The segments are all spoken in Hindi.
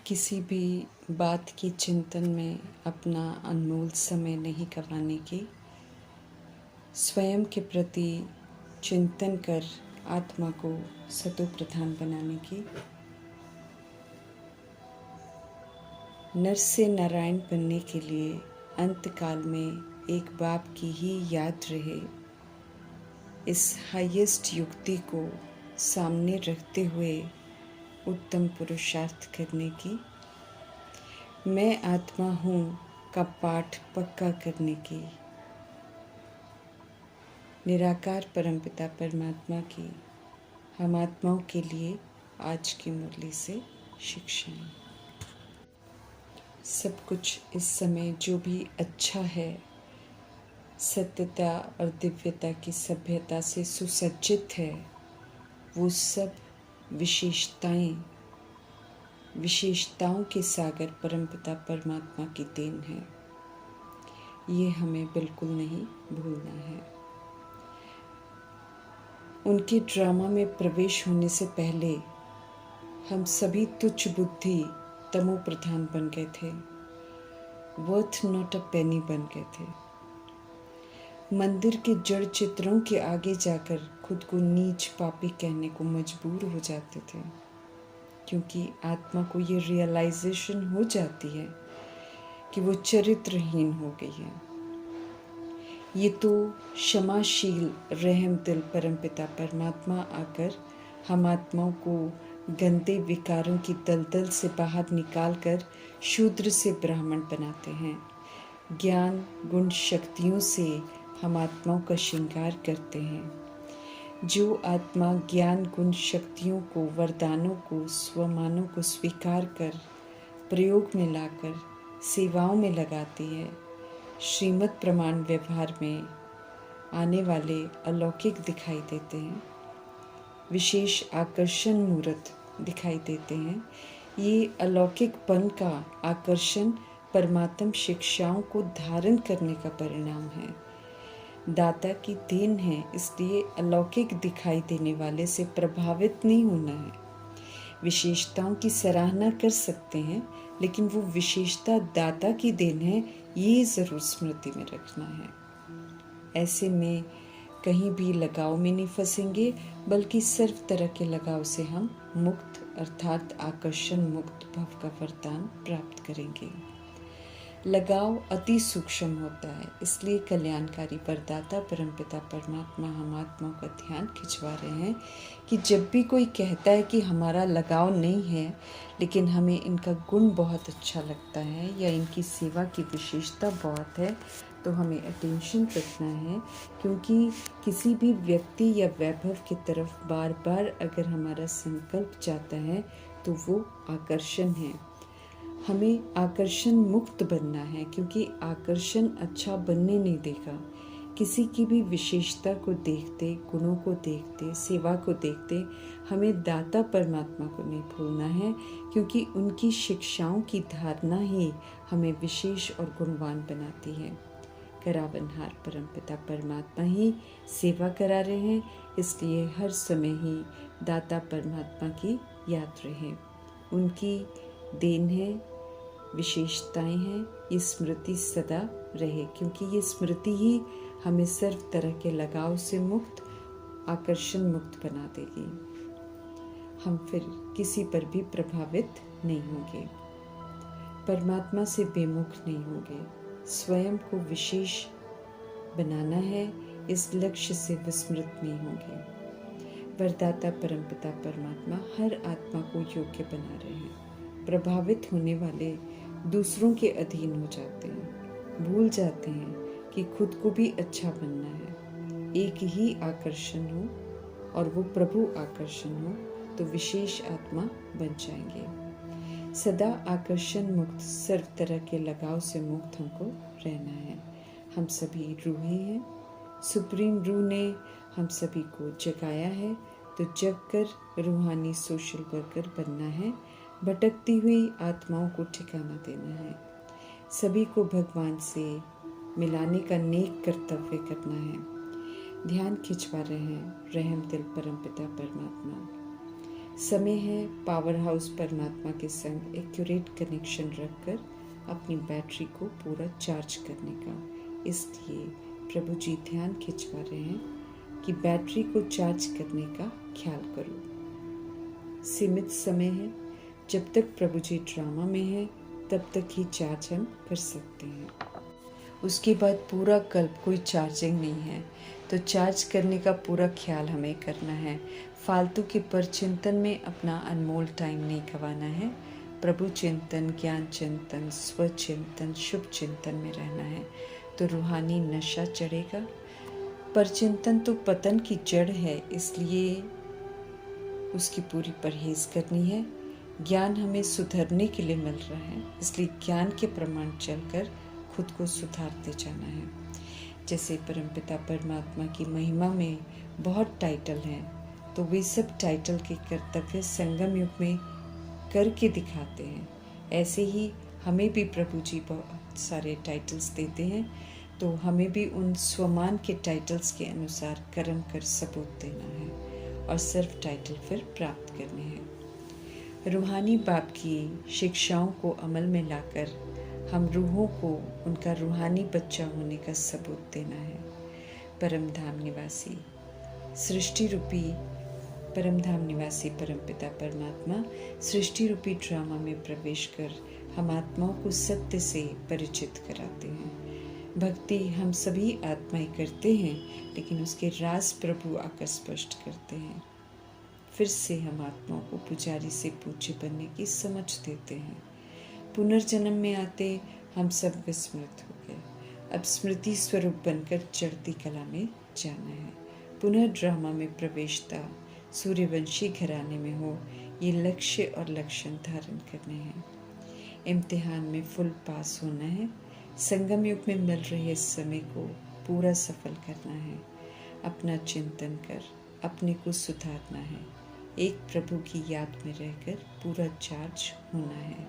किसी भी बात की चिंतन में अपना अनमोल समय नहीं गंवाने की, स्वयं के प्रति चिंतन कर आत्मा को सतो प्रधान बनाने की, नर से नारायण बनने के लिए अंतकाल में एक बाप की ही याद रहे, इस हाईएस्ट युक्ति को सामने रखते हुए उत्तम पुरुषार्थ करने की, मैं आत्मा हूँ का पाठ पक्का करने की, निराकार परमपिता परमात्मा की हम आत्माओं के लिए आज की मुरली से शिक्षाएं। सब कुछ इस समय जो भी अच्छा है, सत्यता और दिव्यता की सभ्यता से सुसज्जित है, वो सब विशेषताओं के सागर परमपिता परमात्मा की देन है। ये हमें बिल्कुल नहीं भूलना है। उनके ड्रामा में प्रवेश होने से पहले हम सभी तुच्छ बुद्धि तमो प्रधान बन गए थे, वर्थ नॉट अ पेनी बन गए थे। मंदिर के जड़ चित्रों के आगे जाकर खुद को नीच पापी कहने को मजबूर हो जाते थे, क्योंकि आत्मा को ये रियलाइजेशन हो जाती है कि वो चरित्रहीन हो गई है। ये तो क्षमाशील रहम दिल परमपिता परमात्मा आकर हम आत्माओं को गंदे विकारों की दलदल से बाहर निकालकर शूद्र से ब्राह्मण बनाते हैं। ज्ञान गुण शक्तियों से हम आत्माओं का श्रृंगार करते हैं। जो आत्मा ज्ञान गुण शक्तियों को, वरदानों को, स्वमानों को स्वीकार कर प्रयोग में लाकर सेवाओं में लगाती है, श्रीमद् प्रमाण व्यवहार में आने वाले अलौकिक दिखाई देते हैं, विशेष आकर्षण मूर्त दिखाई देते हैं। ये अलौकिकपन का आकर्षण परमात्म शिक्षाओं को धारण करने का परिणाम है, दाता की देन है। इसलिए अलौकिक दिखाई देने वाले से प्रभावित नहीं होना है। विशेषताओं की सराहना कर सकते हैं, लेकिन वो विशेषता दाता की देन है, ये ज़रूर स्मृति में रखना है। ऐसे में कहीं भी लगाव में नहीं फंसेंगे, बल्कि सर्व तरह के लगाव से हम मुक्त अर्थात आकर्षण मुक्त भव का वरदान प्राप्त करेंगे। लगाव अति सूक्ष्म होता है, इसलिए कल्याणकारी वरदाता परमपिता परमात्मा हम आत्माओं का ध्यान खिंचवा रहे हैं कि जब भी कोई कहता है कि हमारा लगाव नहीं है, लेकिन हमें इनका गुण बहुत अच्छा लगता है या इनकी सेवा की विशेषता बहुत है, तो हमें अटेंशन रखना है, क्योंकि किसी भी व्यक्ति या वैभव की तरफ बार बार अगर हमारा संकल्प जाता है तो वो आकर्षण है। हमें आकर्षण मुक्त बनना है, क्योंकि आकर्षण अच्छा बनने नहीं देगा। किसी की भी विशेषता को देखते, गुणों को देखते, सेवा को देखते हमें दाता परमात्मा को नहीं भूलना है, क्योंकि उनकी शिक्षाओं की धारणा ही हमें विशेष और गुणवान बनाती है। करावनहार परमपिता परमात्मा ही सेवा करा रहे हैं, इसलिए हर समय ही दाता परमात्मा की याद रहे। उनकी देन है, विशेषताएं हैं, ये स्मृति सदा रहे, क्योंकि ये स्मृति ही हमें सर्व तरह के लगाव से मुक्त, आकर्षण मुक्त बना देगी। हम फिर किसी पर भी प्रभावित नहीं होंगे, परमात्मा से बेमुख नहीं होंगे। स्वयं को विशेष बनाना है, इस लक्ष्य से विस्मृत नहीं होंगे। वरदाता परमपिता परमात्मा हर आत्मा को योग्य बना रहे हैं। प्रभावित होने वाले दूसरों के अधीन हो जाते हैं, भूल जाते हैं कि खुद को भी अच्छा बनना है। एक ही आकर्षण हो और वो प्रभु आकर्षण हो तो विशेष आत्मा बन जाएंगे। सदा आकर्षण मुक्त, सर्व तरह के लगाव से मुक्त हमको रहना है। हम सभी रूहें हैं, सुप्रीम रूह ने हम सभी को जगाया है, तो जग कर रूहानी सोशल वर्कर बनना है। भटकती हुई आत्माओं को ठिकाना देना है, सभी को भगवान से मिलाने का नेक कर्तव्य करना है। ध्यान खिंचवा रहे हैं रहम दिल परमपिता परमात्मा। समय है पावर हाउस परमात्मा के संग एक्यूरेट कनेक्शन रखकर अपनी बैटरी को पूरा चार्ज करने का। इसलिए प्रभु जी ध्यान खिंचवा रहे हैं कि बैटरी को चार्ज करने का ख्याल करो। सीमित समय है, जब तक प्रभु जी ड्रामा में है तब तक ही चार्ज हम कर सकते हैं। उसके बाद पूरा कल्प कोई चार्जिंग नहीं है, तो चार्ज करने का पूरा ख्याल हमें करना है। फालतू के परचिंतन में अपना अनमोल टाइम नहीं गंवाना है। प्रभु चिंतन, ज्ञान चिंतन, स्वचिंतन, शुभ चिंतन में रहना है, तो रूहानी नशा चढ़ेगा। परचिंतन तो पतन की जड़ है, इसलिए उसकी पूरी परहेज करनी है। ज्ञान हमें सुधरने के लिए मिल रहा है, इसलिए ज्ञान के प्रमाण चलकर खुद को सुधारते जाना है। जैसे परमपिता परमात्मा की महिमा में बहुत टाइटल हैं, तो वे सब टाइटल के कर्तव्य संगम युग में करके दिखाते हैं। ऐसे ही हमें भी प्रभु जी बहुत सारे टाइटल्स देते हैं, तो हमें भी उन स्वमान के टाइटल्स के अनुसार कर्म कर सबूत देना है और सिर्फ टाइटल फिर प्राप्त करने हैं। रूहानी बाप की शिक्षाओं को अमल में लाकर हम रूहों को उनका रूहानी बच्चा होने का सबूत देना है। परमधाम निवासी सृष्टि रूपी परमधाम निवासी परमपिता परमात्मा सृष्टि रूपी ड्रामा में प्रवेश कर हम आत्माओं को सत्य से परिचित कराते हैं। भक्ति हम सभी आत्माएं करते हैं, लेकिन उसके राज प्रभु आकर स्पष्ट करते हैं। फिर से हम आत्माओं को पुजारी से पूज्य बनने की समझ देते हैं। पुनर्जन्म में आते हम सब विस्मृत हो गए, अब स्मृति स्वरूप बनकर चढ़ती कला में जाना है। पुनः ड्रामा में प्रवेशता सूर्यवंशी घराने में हो, ये लक्ष्य और लक्षण धारण करने हैं। इम्तिहान में फुल पास होना है। संगम युग में मिल रहे समय को पूरा सफल करना है। अपना चिंतन कर अपने को सुधारना है। एक प्रभु की याद में रहकर पूरा चार्ज होना है।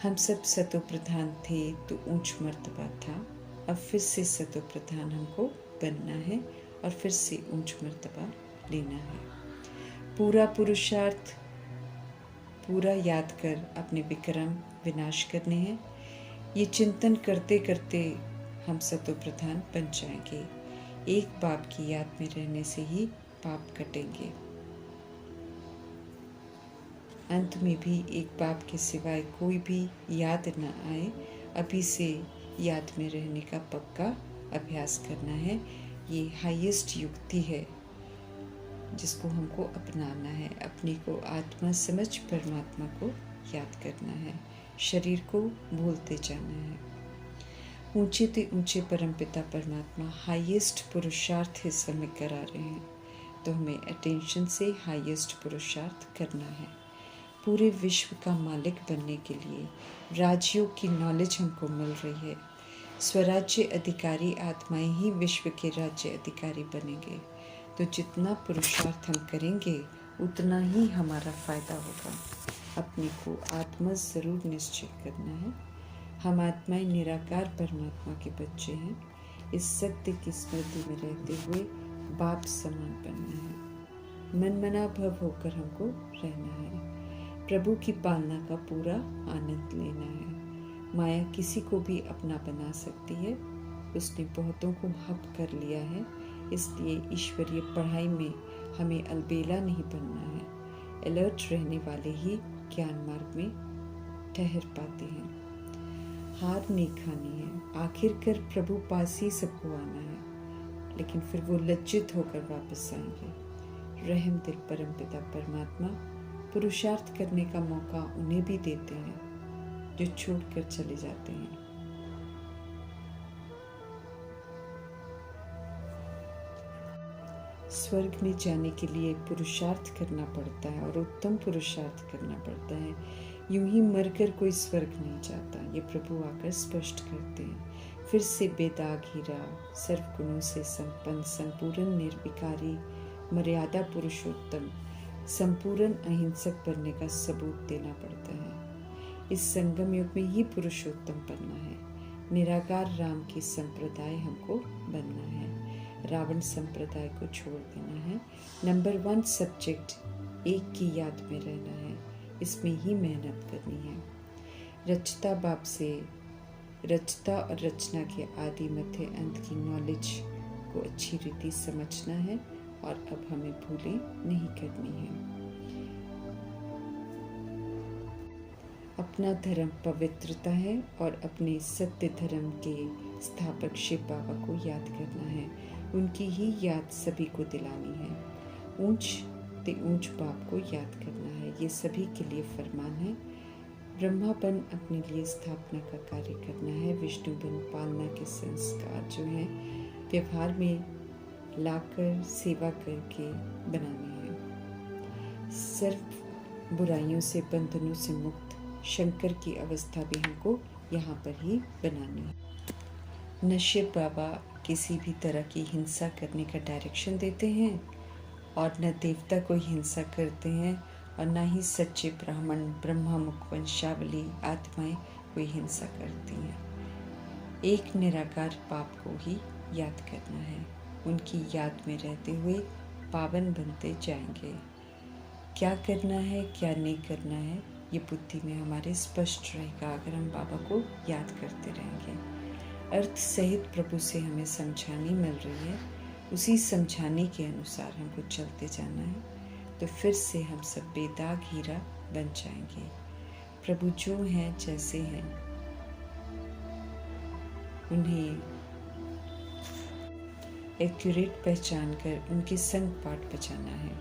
हम सब सतो प्रधान थे तो ऊंच मर्तबा था, अब फिर से सतो प्रधान हमको बनना है और फिर से ऊंच मर्तबा लेना है। पूरा पुरुषार्थ पूरा याद कर अपने विक्रम विनाश करने हैं। ये चिंतन करते करते हम सतो प्रधान बन जाएंगे। एक बाप की याद में रहने से ही पाप कटेंगे। अंत में भी एक बाप के सिवाय कोई भी याद न आए, अभी से याद में रहने का पक्का अभ्यास करना है। ये हाईएस्ट युक्ति है जिसको हमको अपनाना है। अपने को आत्मा समझ परमात्मा को याद करना है, शरीर को भूलते जाना है। ऊंचे ते ऊंचे परमपिता परमात्मा हाईएस्ट पुरुषार्थ इस समय करा रहे हैं, तो हमें अटेंशन से हाईएस्ट पुरुषार्थ करना है। पूरे विश्व का मालिक बनने के लिए राजयोग की नॉलेज हमको मिल रही है। स्वराज्य अधिकारी आत्माएं ही विश्व के राज्य अधिकारी बनेंगे, तो जितना पुरुषार्थ हम करेंगे उतना ही हमारा फायदा होगा। अपने को आत्मा जरूर निश्चय करना है। हम आत्माएं निराकार परमात्मा के बच्चे हैं। इस सत्य की स्मृति में रहते हुए बाप समान बनना है। मनमना भव होकर हमको रहना है। प्रभु की पालना का पूरा आनंद लेना है। माया किसी को भी अपना बना सकती है। उसने बहुतों को हक कर लिया है, इसलिए ईश्वरीय पढ़ाई में हमें अलबेला नहीं बनना है। अलर्ट रहने वाले ही ज्ञान मार्ग में ठहर पाते हैं। हार नहीं खानी है। आखिरकार प्रभु पास ही सबको आना है, लेकिन फिर वो लज्जित होकर वापस आएंगे। रहम दिल परमपिता परमात्मा पुरुषार्थ करने का मौका उन्हें भी देते हैं जो छोड़कर चले जाते हैं। स्वर्ग में जाने के लिए पुरुषार्थ करना पड़ता है और उत्तम पुरुषार्थ करना पड़ता है। यूं ही मरकर कोई स्वर्ग नहीं जाता, ये प्रभु आकर स्पष्ट करते हैं। फिर से बेदाग हीरा, सर्वगुणों से संपन्न, संपूर्ण निर्विकारी, मर्यादा पुरुषोत्तम, संपूर्ण अहिंसक बनने का सबूत देना पड़ता है। इस संगम युग में ही पुरुषोत्तम बनना है। निराकार राम की संप्रदाय हमको बनना है। रावण संप्रदाय को छोड़ देना है। नंबर 1 सब्जेक्ट एक की याद में रहना है, इसमें ही मेहनत करनी है। रचता बाप से रचता और रचना के आदि मध्य अंत की नॉलेज को अच्छी रीति समझना है और अब हमें भूलें नहीं करनी है। अपना धर्म पवित्रता है और अपने सत्य धर्म के स्थापक शिव बाबा को याद करना है। उनकी ही याद सभी को दिलानी है। ऊंच ते ऊंच बाप को याद करना है, ये सभी के लिए फरमान है। ब्रह्मापन अपने लिए स्थापना का कार्य करना है। विष्णुपन पालना के संस्कार जो है व्यवहार में लाकर सेवा करके बनाने हैं। सर्व बुराइयों से बंधनों से मुक्त शंकर की अवस्था भी हमको यहाँ पर ही बनानी है। न शिव बाबा किसी भी तरह की हिंसा करने का डायरेक्शन देते हैं और न देवता कोई हिंसा करते हैं और न ही सच्चे ब्राह्मण ब्रह्मा मुख वंशावली आत्माएं कोई हिंसा करती हैं। एक निराकार बाप को ही याद करना है। उनकी याद में रहते हुए पावन बनते जाएंगे। क्या करना है क्या नहीं करना है ये बुद्धि में हमारे स्पष्ट रहेगा अगर हम बाबा को याद करते रहेंगे। अर्थ सहित प्रभु से हमें समझानी मिल रही है, उसी समझाने के अनुसार हमको चलते जाना है, तो फिर से हम सब बेदाग हीरा बन जाएंगे। प्रभु जो हैं जैसे हैं उन्हें एक्यूरेट पहचान कर उनके संग पाठ बचाना है,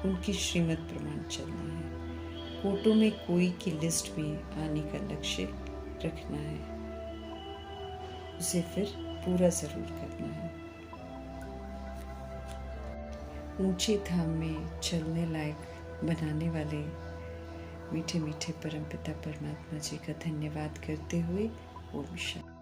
उनकी श्रीमत प्रमाण चलना है। फोटो में कोई की लिस्ट में आने का लक्ष्य रखना है, उसे फिर पूरा जरूर करना है। ऊंचे धाम में चलने लायक बनाने वाले मीठे मीठे परमपिता परमात्मा जी का धन्यवाद करते हुए ओम शांति।